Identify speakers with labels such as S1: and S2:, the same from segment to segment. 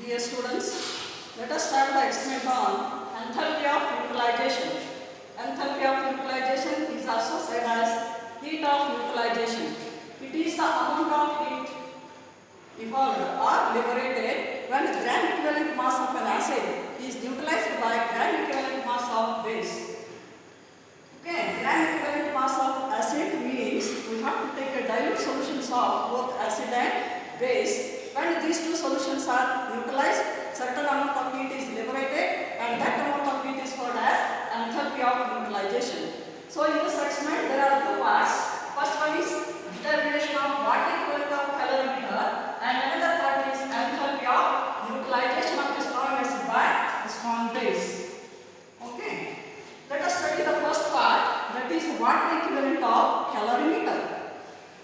S1: Dear students, let us start the experiment on enthalpy of neutralization. Enthalpy of neutralization is also said as heat of neutralization. It is the amount of heat evolved or liberated when the grand equivalent mass of an acid is neutralized by grand equivalent mass of base. Okay, grand equivalent mass of acid means we have to take a dilute solutions of both acid and base. When these two solutions are neutralized, certain amount of heat is liberated and that amount of heat is called as enthalpy of neutralization. So in this experiment there are two parts. First one is determination of water equivalent of calorimeter and another part is enthalpy of neutralization of a strong acid by a strong base. Okay. Let us study the first part, that is water equivalent of calorimeter.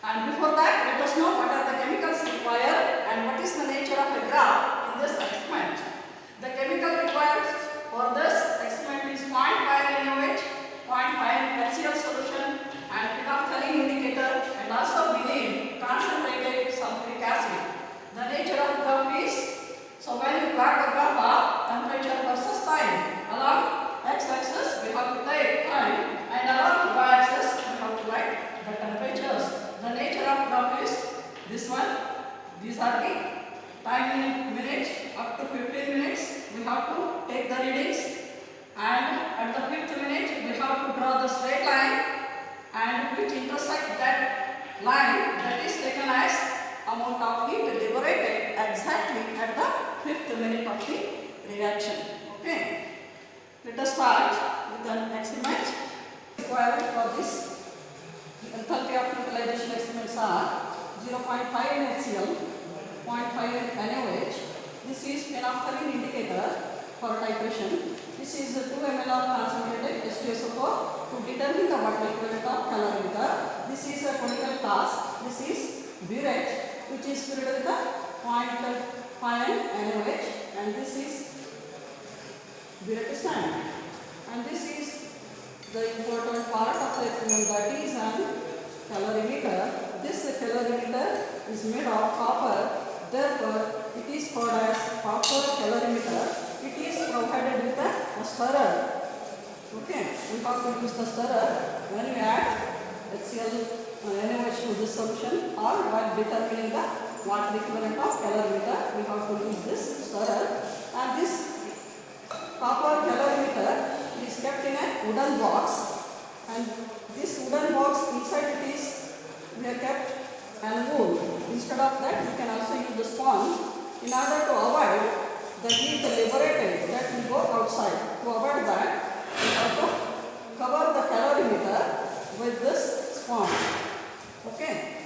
S1: And before that, let us know what are the chemicals required and what is the nature of a graph in this experiment. The chemical required for this experiment is 0.5 NaOH, 0.5 HCl solution and phenolphthalein indicator and also we need concentrated sulfuric acid. The nature of the graph is, so when you plot the graph of temperature versus time, along x-axis we have to take time and along y-axis we have to write the temperatures. The nature of graph is this one. These are the time in minutes up to 15 minutes. We have to take the readings and at the 5th minute we have to draw the straight line and which intersect that line that is taken as amount of heat liberated exactly at the 5th minute of the reaction. Okay. Let us start with an experiment required for this. Enthalpy of neutralization experiments are 0.5 HCl, 0.5 NaOH. This is phenolphthalein indicator for titration. This is 2 ml of concentrated H2SO4 to determine the water equivalent of calorimeter. This is a conical flask. This is burette which is filled with the 0.5 NaOH and this is burette stand. And this is the important part of the experiment, that is an calorimeter. This calorimeter is made of copper, therefore it is called as copper calorimeter. It is provided with a stirrer. Okay, we have to use the stirrer when we add HCl NaOH to this solution or while determining the water equivalent of calorimeter, we have to use this stirrer. And this copper calorimeter is kept in a wooden box, and this wooden box inside it is we have kept an wool. Instead of that we can also use the sponge in order to avoid the heat liberated that will go outside. To avoid that we have to cover the calorimeter with this sponge. Okay.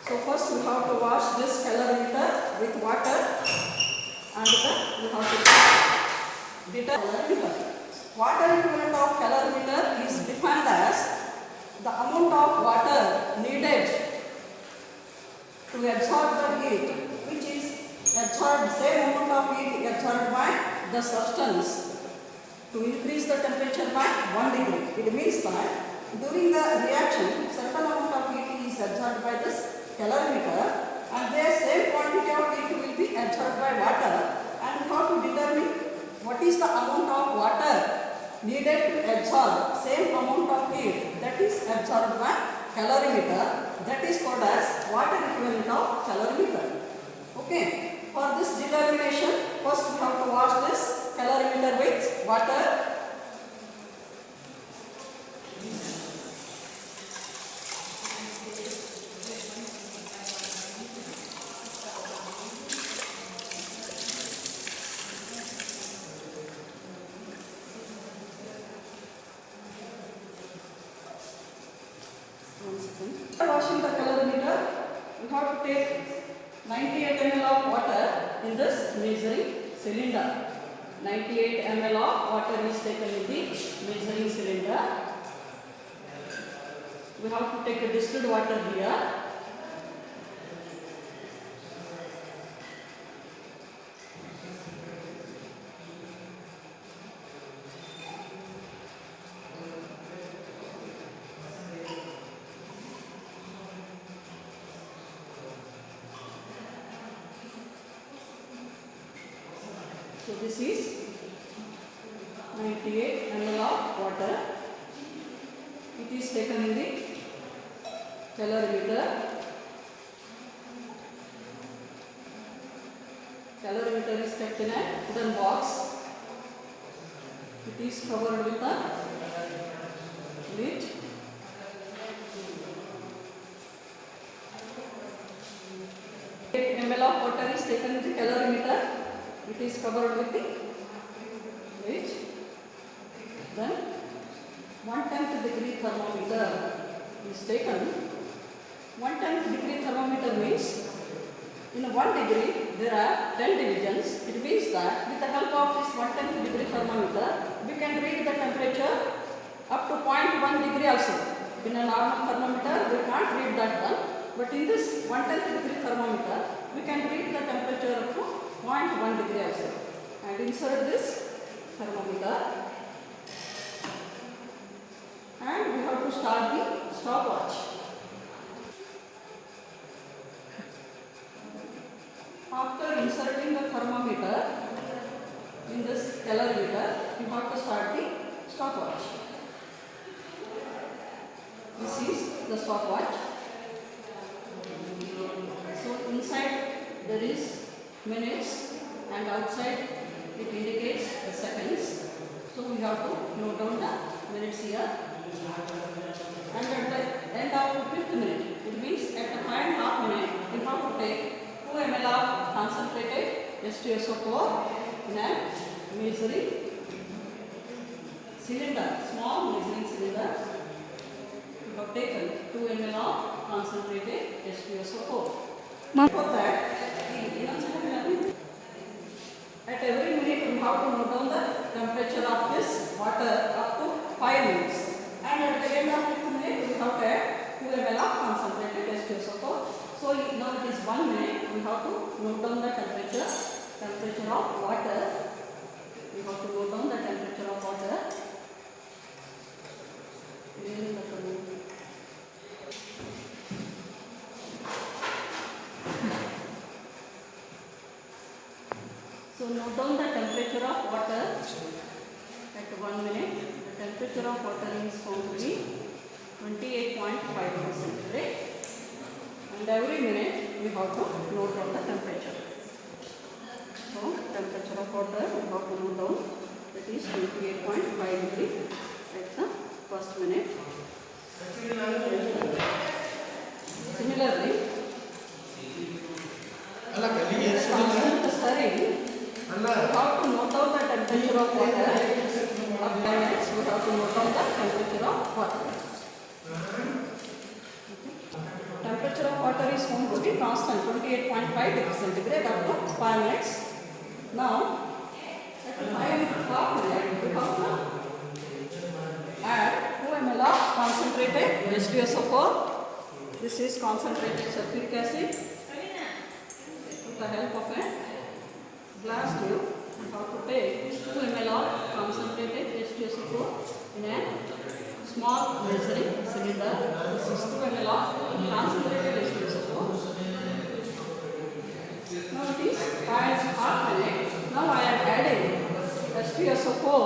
S1: So first we have to wash this calorimeter with water and then we have to determine calorimeter. Water equivalent of calorimeter is defined as the amount of water needed to absorb the heat, which is absorbed, same amount of heat absorbed by the substance to increase the temperature by 1 degree. It means that during the reaction, certain amount of heat is absorbed by this calorimeter and the same quantity of heat will be absorbed by water, and we have to determine what is the amount of water needed to absorb same amount of heat that is absorbed by calorimeter, that is called as water equivalent of calorimeter. Okay. For this determination, first we have to wash this calorimeter with water. Washing the calorimeter, we have to take 98 ml of water in this measuring cylinder. 98 ml of water is taken in the measuring cylinder. We have to take a distilled water here. So this is 98 ml of water. It is taken in the calorimeter. Calorimeter is kept in a wooden box. It is covered with a lid. 8 ml of water is taken in the calorimeter. It is covered with the lid. Then 1/10 degree thermometer is taken. 1/10 degree thermometer means in 1 degree there are 10 divisions. It means that with the help of this 1/10 degree thermometer we can read the temperature up to 0.1 degree also. In a normal thermometer we can't read that one, but in this 1/10 degree thermometer we can read the temperature up to 0.1 degree also. And insert this thermometer and we have to start the stopwatch. After inserting the thermometer in this calorimeter, you have to start the stopwatch. This is the stopwatch. So inside there is minutes and outside it indicates the seconds. So we have to note down the minutes here. And at the end of the 5th minute, it means at the 5.5 minute, you have to take 2 ml of concentrated H2SO4 in a measuring cylinder, small measuring cylinder. You have taken 2 ml of concentrated H2SO4. For that, at every minute you have to note down the temperature of this water up to 5 minutes. And at the end of 5th minute, we have to add 2 ml of concentrated H2SO4. So now it is 1 minute. We have to note down the temperature of water. We have to note down the temperature of water. So note down the temperature of water at 1 minute. The temperature of water is found to be 28.5 degrees centigrade. And every minute we have to note down the temperature. So temperature of water we have to note down, that is 28.5 degree at the first minute. Similarly, we have to note down the temperature of water. After minutes we have to note down the temperature of water. Temperature of water is found to be constant 28.5 degrees centigrade up to 5 minutes. Now at 5.5 minutes we have to add 2 ml of concentrated H2SO4. This is concentrated sulfuric acid. With the help of a glass tube, we have to take 2 ml of concentrated H2SO4 in a small measuring cylinder. This is 2 ml of concentrated H2SO4. Now it is 5.5 minutes. Now I am adding H2SO4.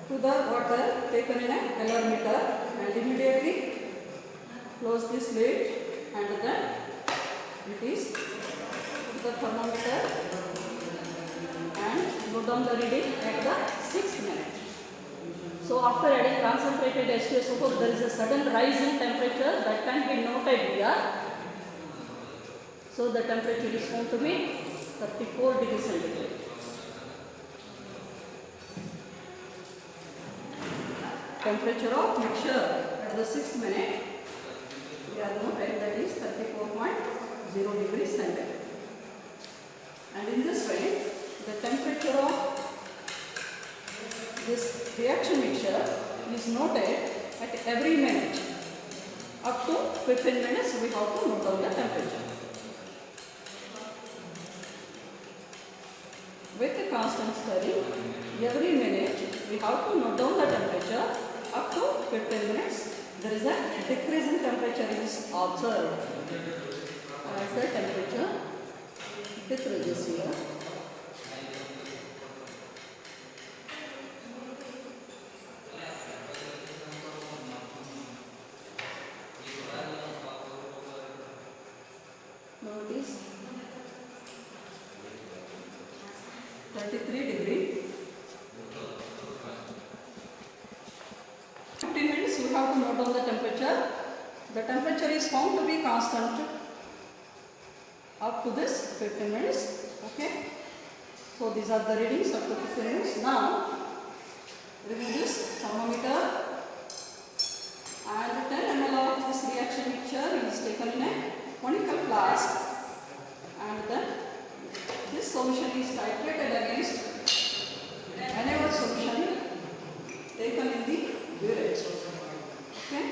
S1: To the water taken in a calorimeter, and immediately close this lid and then it is put the thermometer and note down the reading at the 6th minute. So after adding concentrated H2SO4, there is a sudden rise in temperature that can be noted here. So the temperature is found to be 34 degrees centigrade. Temperature of mixture at the 6th minute, we are noting that is 34.0 degrees centigrade. And in this way, the temperature of this reaction mixture is noted at every minute. Up to 15 minutes, we have to note down the temperature. With the constant constant stirring. Every minute we have to note down the temperature up to 15 minutes. There is a decrease in temperature is observed. As the temperature decreases here. Now it is 33 degree. 15 minutes we have to note down the temperature. The temperature is found to be constant up to this 15 minutes. Okay. So these are the readings up to 15 minutes. Now remove this thermometer and 10 ml of this reaction mixture is taken in a conical flask, and then this solution is titrated against whenever solution taken in the burette. Okay.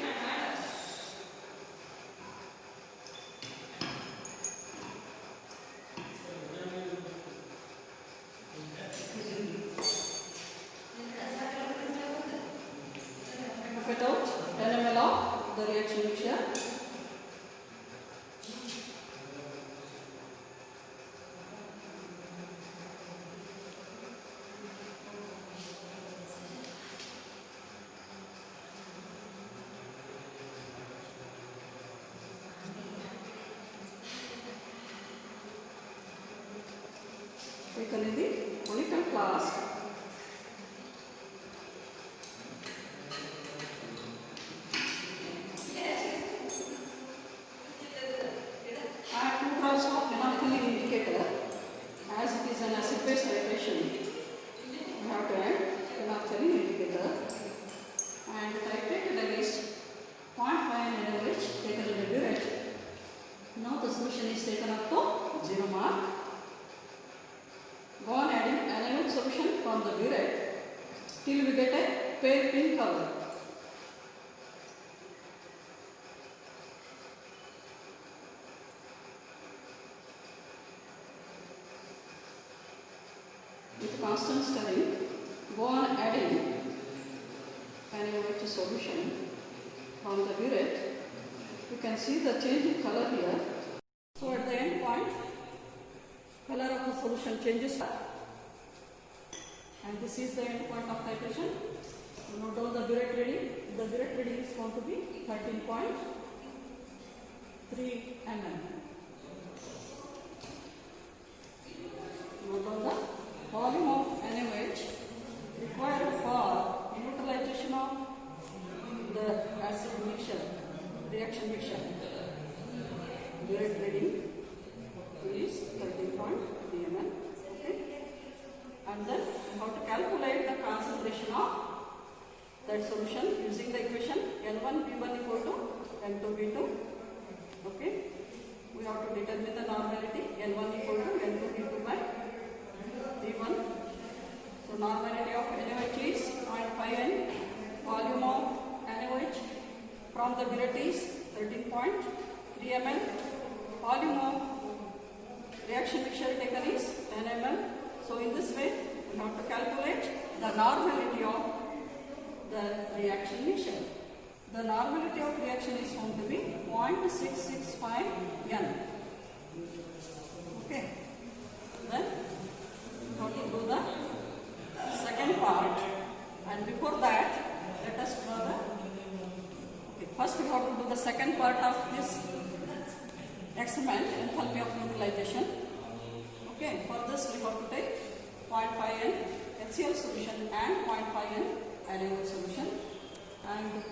S1: Put out 10 ml of the reaction mixture. Taken in the conical flask. Add 2 drops of phenolphthalein indicator, as it is an acid-base titration. We have to add phenolphthalein indicator and titrate it against 0.5 NaOH taken in the burette. Now the solution is taken up to 0 mark. Go on adding NaOH solution from the burette till we get a pale pink color. With constant stirring, go on adding NaOH solution from the burette. You can see the change in color here. So at the end point, color of the solution changes, and this is the end point of titration. Note down the burette reading. The burette reading is going to be 13.3 mm. Note down the volume of NaOH required for neutralization of the acid mixture, reaction mixture. Burette reading is 13.3 ml. Okay. And then how to calculate the concentration of that solution using the equation N1P1 equal to N2P2. Okay. We have to determine the normality N1 equal to N2P2 by P1. So normality of NaOH is 0.5 N. Volume of NaOH from the burette is 13.3 ml. Volume of reaction mixture taken is 10 ml. So in this way we have to calculate the normality of the reaction mixture. The normality of reaction is found to be 0.665 N. Okay. Then we have to do the second part, and before that let us draw the first we have to do the second part of this experiment, enthalpy of neutralization. Okay, for this we have to take 0.5 N HCl solution and 0.5 N NaOH solution, and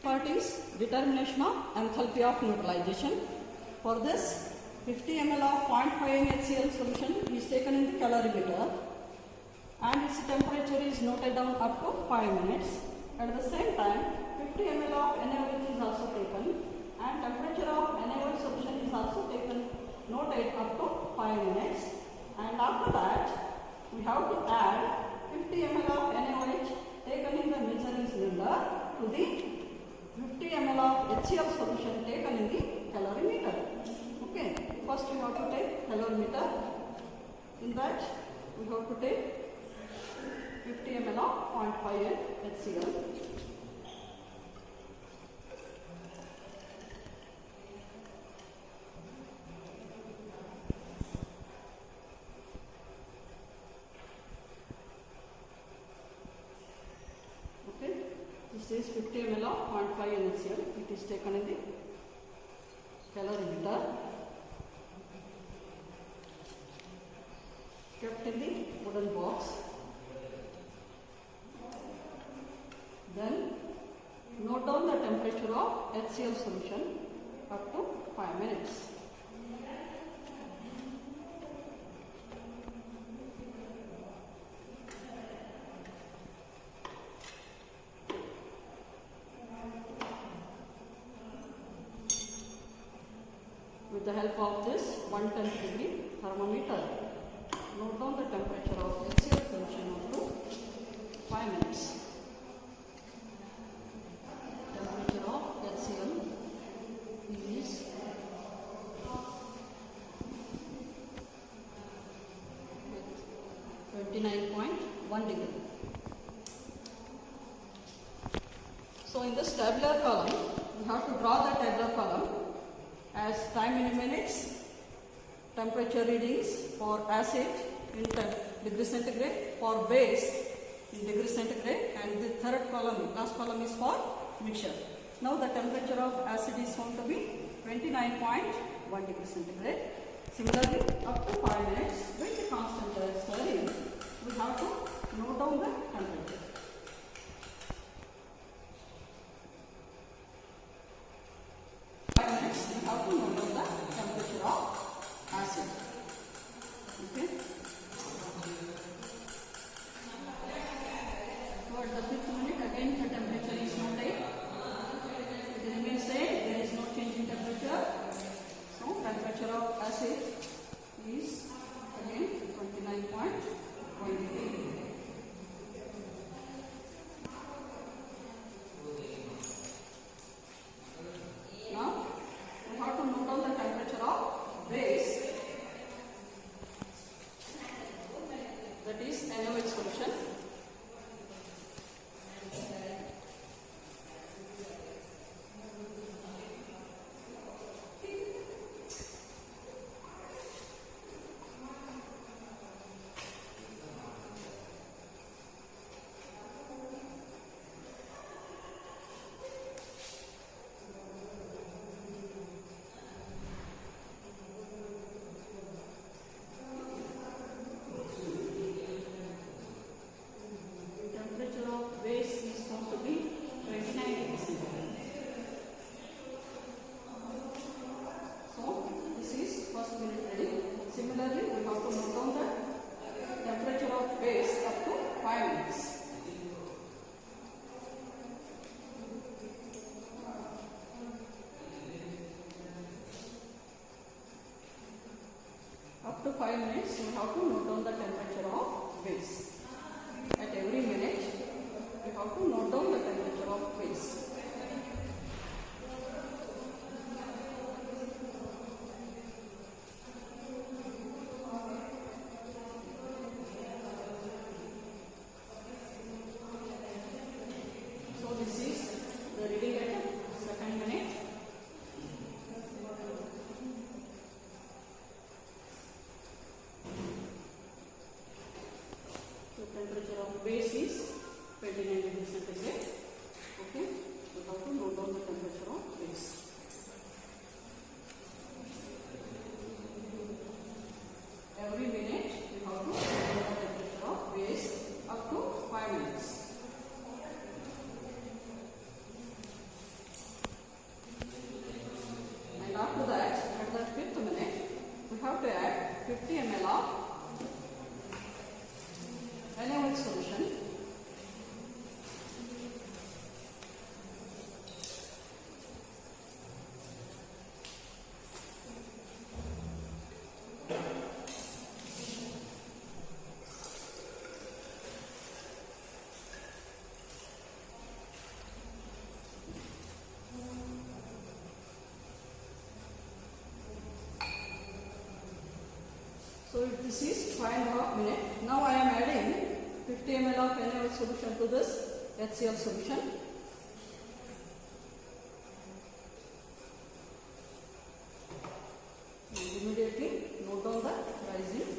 S1: part is determination of enthalpy of neutralization. For this 50 ml of 0.5 N HCl solution is taken in the calorimeter, and its temperature is noted down up to 5 minutes. At the same time 50 ml of NaOH is also taken, and temperature of NaOH solution is also taken, noted up to 5 minutes. And after that we have to add 50 ml of NaOH taken in the measuring cylinder to the 50 ml of HCl solution taken in the calorimeter. Okay, first we have to take calorimeter. In that, we have to take 50 ml of 0.5 HCl. Okay, this is 50 ml of 0.5 NaCl. It is taken in the calorimeter, kept in the wooden box. Then note down the temperature of HCl solution up to 5 minutes. With the help of this 110-degree thermometer, note down the temperature of HCl solution up to 5 minutes. Temperature of HCl is 29.1 degree. So in this tabular column, we have to draw the tabular column as time in minutes, temperature readings for acid in degree centigrade, for base in degree centigrade, and the third column, last column is for mixture. Now the temperature of acid is found to be 29.1 degree centigrade. Similarly, up to 5 minutes, with the constant stirring, we have to note down the temperature. We have to note down the temperature of acid. Okay. Toward the 5th minute, again the temperature is noted. It remains same. There is no change in temperature. So temperature of acid is again 29.1 degree. Now we have to note down the temperature of base, that is NaOH solution. Similarly, we have to note down the temperature of base up to 5 minutes. Up to 5 minutes, we have to note down the temperature of base. At every minute, we have to note down the temperature of base. This is the reading at second minute. So temperature of base is 29 degrees centigrade. Okay, we have to note down the temperature of base. Every minute we have to note down the temperature of base up to 5 minutes. After that, at the 5th minute, we have to add 50 ml of NaOH solution. this is 5.5 minutes. Now I am adding 50 ml of NaOH solution to this HCl solution. And immediately note down the rising temperature.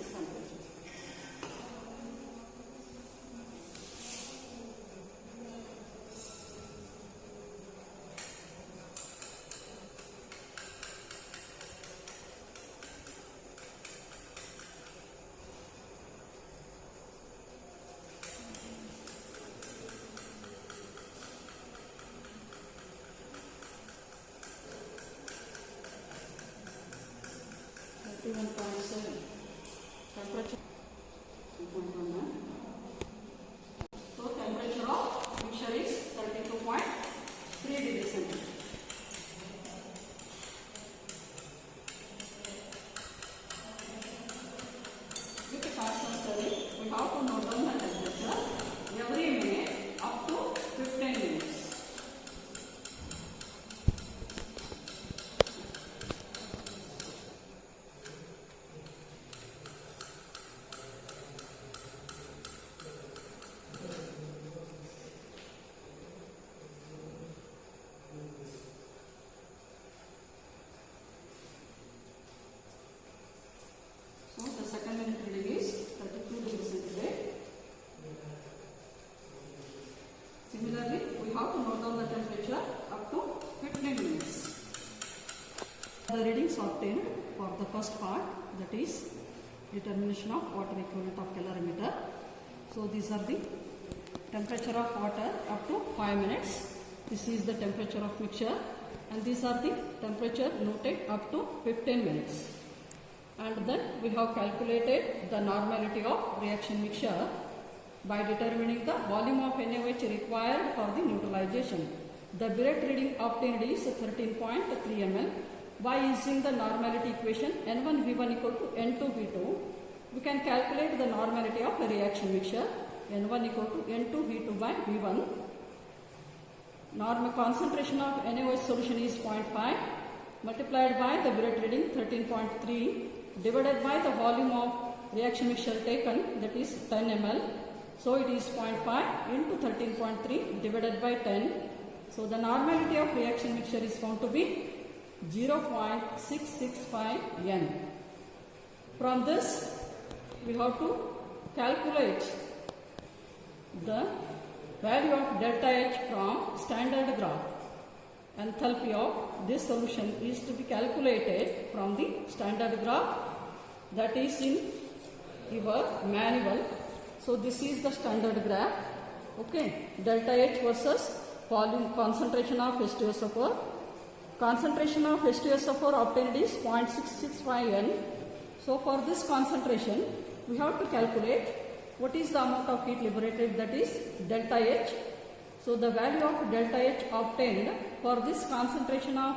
S1: Temperature. So temperature of mixture is 32.3 degrees centigrade. With the constant study, we have to note down the temperature every minute up to 15 minutes. So the second minute reading is 32 degrees centigrade. Similarly, we have to note down the temperature up to 15 minutes. The readings obtained for the first part, that is determination of water equivalent of calorimeter. So these are the temperature of water up to 5 minutes. This is the temperature of mixture, and these are the temperature noted up to 15 minutes. And then we have calculated the normality of reaction mixture by determining the volume of NaOH required for the neutralization. The Biret reading obtained is 13.3 ml. By using the normality equation N1V1 equal to N2V2, we can calculate the normality of a reaction mixture. N1 equal to N2V2 by V1. Normal concentration of NaOH solution is 0.5 multiplied by the Biret reading 13.3 divided by the volume of reaction mixture taken, that is 10 ml. So it is 0.5 into 13.3 divided by 10. So the normality of reaction mixture is found to be 0.665 N. From this, we have to calculate the value of delta H from standard graph. Enthalpy of this solution is to be calculated from the standard graph, that is in your manual. So this is the standard graph. Okay, delta H versus volume concentration of H2SO4. Concentration of H2SO4 obtained is 0.665 N. So for this concentration, we have to calculate what is the amount of heat liberated, that is delta H. So the value of delta H obtained for this concentration of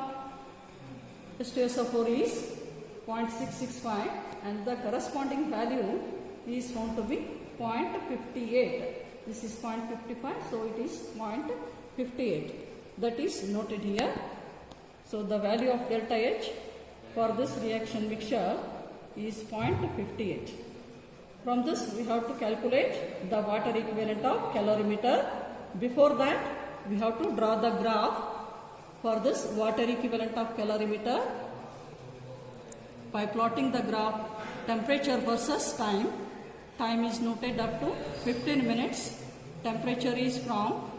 S1: H2SO4 is 0.665, and the corresponding value is found to be 0.58. This is 0.55, so it is 0.58. That is noted here. So the value of delta H for this reaction mixture is 0.58. From this, we have to calculate the water equivalent of calorimeter. Before that, we have to draw the graph for this water equivalent of calorimeter by plotting the graph temperature versus time. Time is noted up to 15 minutes. Temperature is from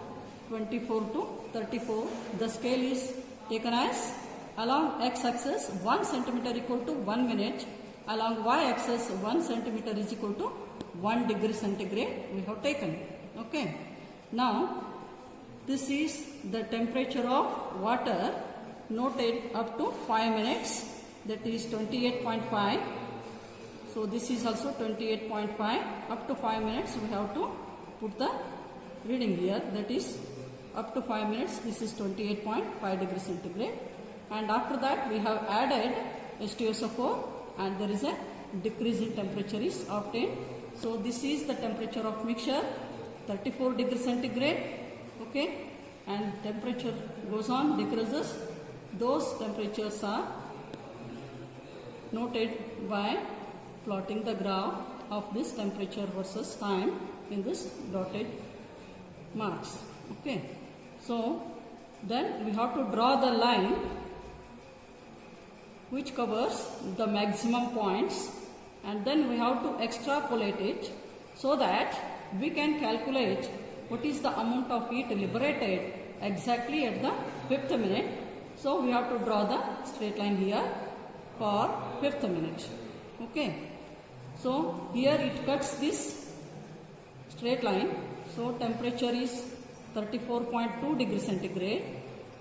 S1: 24 to 34. The scale is taken as along x-axis 1 centimeter equal to 1 minute. Along y-axis 1 centimeter is equal to 1 degree centigrade we have taken. Okay. Now, this is the temperature of water noted up to 5 minutes, that is 28.5. So this is also 28.5. Up to 5 minutes we have to put the reading here, that is up to 5 minutes this is 28.5 degrees centigrade. And after that we have added H2SO4 and there is a decrease in temperature is obtained. So this is the temperature of mixture, 34 degrees centigrade. Okay, and temperature goes on, decreases. Those temperatures are noted by plotting the graph of this temperature versus time in this dotted marks. Okay, so then we have to draw the line which covers the maximum points, and then we have to extrapolate it so that we can calculate what is the amount of heat liberated exactly at the 5th minute. So we have to draw the straight line here for 5th minute. Okay, so here it cuts this straight line. So temperature is 34.2 degrees centigrade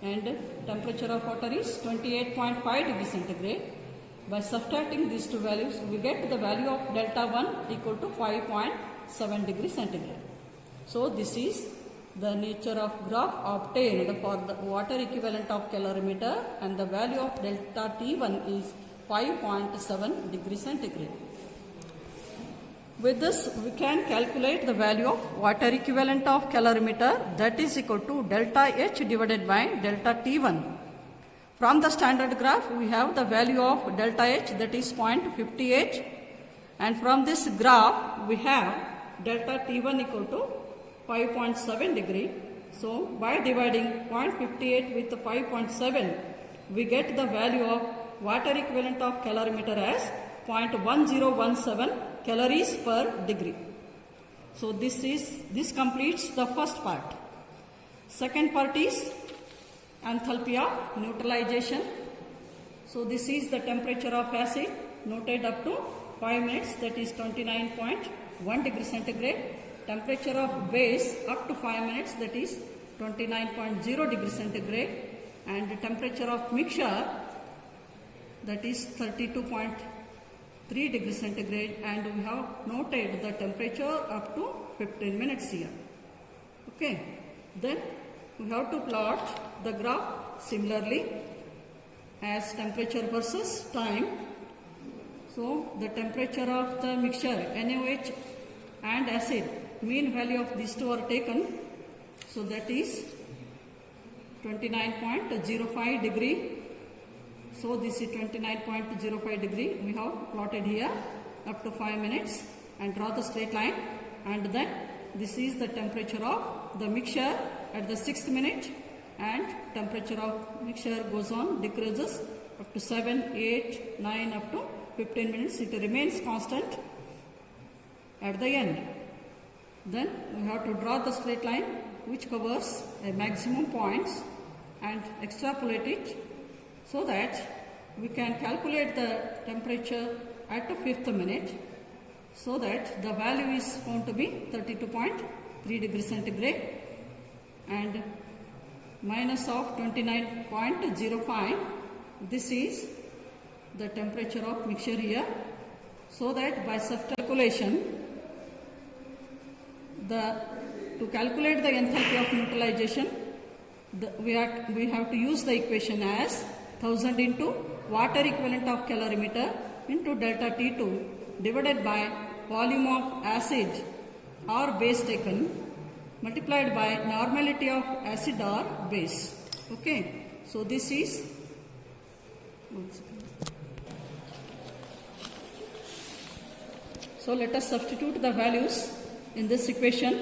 S1: and temperature of water is 28.5 degrees centigrade. By subtracting these two values, we get the value of delta 1 equal to 5.7 degrees centigrade. So this is the nature of graph obtained for the water equivalent of calorimeter, and the value of delta T1 is 5.7 degrees centigrade. With this, we can calculate the value of water equivalent of calorimeter, that is equal to delta H divided by delta T1. From the standard graph, we have the value of delta H, that is 0.58, and from this graph, we have delta T1 equal to 5.7 degree. So by dividing 0.58 with 5.7, we get the value of water equivalent of calorimeter as 0.1017 calories per degree. So this completes the first part. Second part is enthalpy of neutralization. So this is the temperature of acid noted up to 5 minutes, that is 29.1 degrees centigrade. Temperature of base up to 5 minutes, that is 29.0 degrees centigrade, and the temperature of mixture, that is 32.3 degrees centigrade, and we have noted the temperature up to 15 minutes here. Okay, then we have to plot the graph similarly as temperature versus time. So the temperature of the mixture NaOH and acid, mean value of these two are taken, so that is 29.05 degree. So this is 29.05 degree. We have plotted here up to 5 minutes and draw the straight line, and then this is the temperature of the mixture at the 6th minute, and temperature of mixture goes on, decreases up to 7, 8, 9 up to 15 minutes. It remains constant at the end. Then we have to draw the straight line which covers a maximum points and extrapolate it so that we can calculate the temperature at the 5th minute, so that the value is found to be 32.3 degrees centigrade and minus of 29.05. This is the temperature of mixture here, so that by subtracting to calculate the enthalpy of neutralization, we have to use the equation as 1000 into water equivalent of calorimeter into delta T2 divided by volume of acid or base taken multiplied by normality of acid or base. Okay, so this is so let us substitute the values in this equation.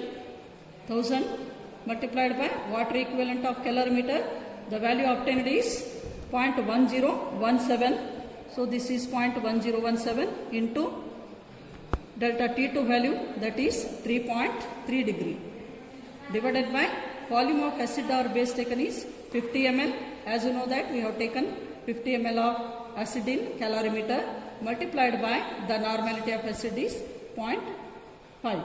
S1: 1000 multiplied by water equivalent of calorimeter, the value obtained is 0.1017. So this is 0.1017 into delta T2 value, that is 3.3 degree, divided by volume of acid or base taken is 50 ml. As you know that we have taken 50 ml of acid in calorimeter, multiplied by the normality of acid is 0.5.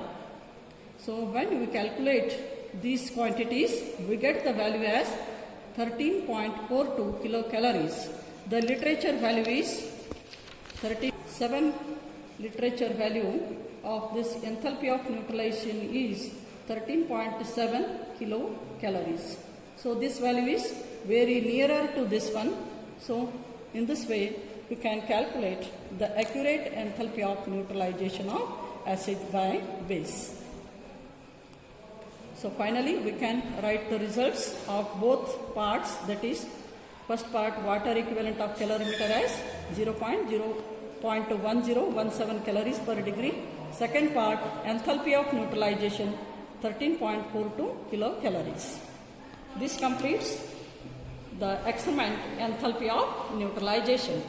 S1: So when we calculate these quantities, we get the value as 13.42 kilocalories. The literature value is 37. Literature value of this enthalpy of neutralization is 13.7 kilocalories. So this value is very nearer to this one. So in this way, we can calculate the accurate enthalpy of neutralization of acid by base. So finally, we can write the results of both parts, that is first part water equivalent of calorimeter as 0.0 0.1017 calories per degree. Second part, enthalpy of neutralization 13.42 kilocalories. This completes the experiment enthalpy of neutralization.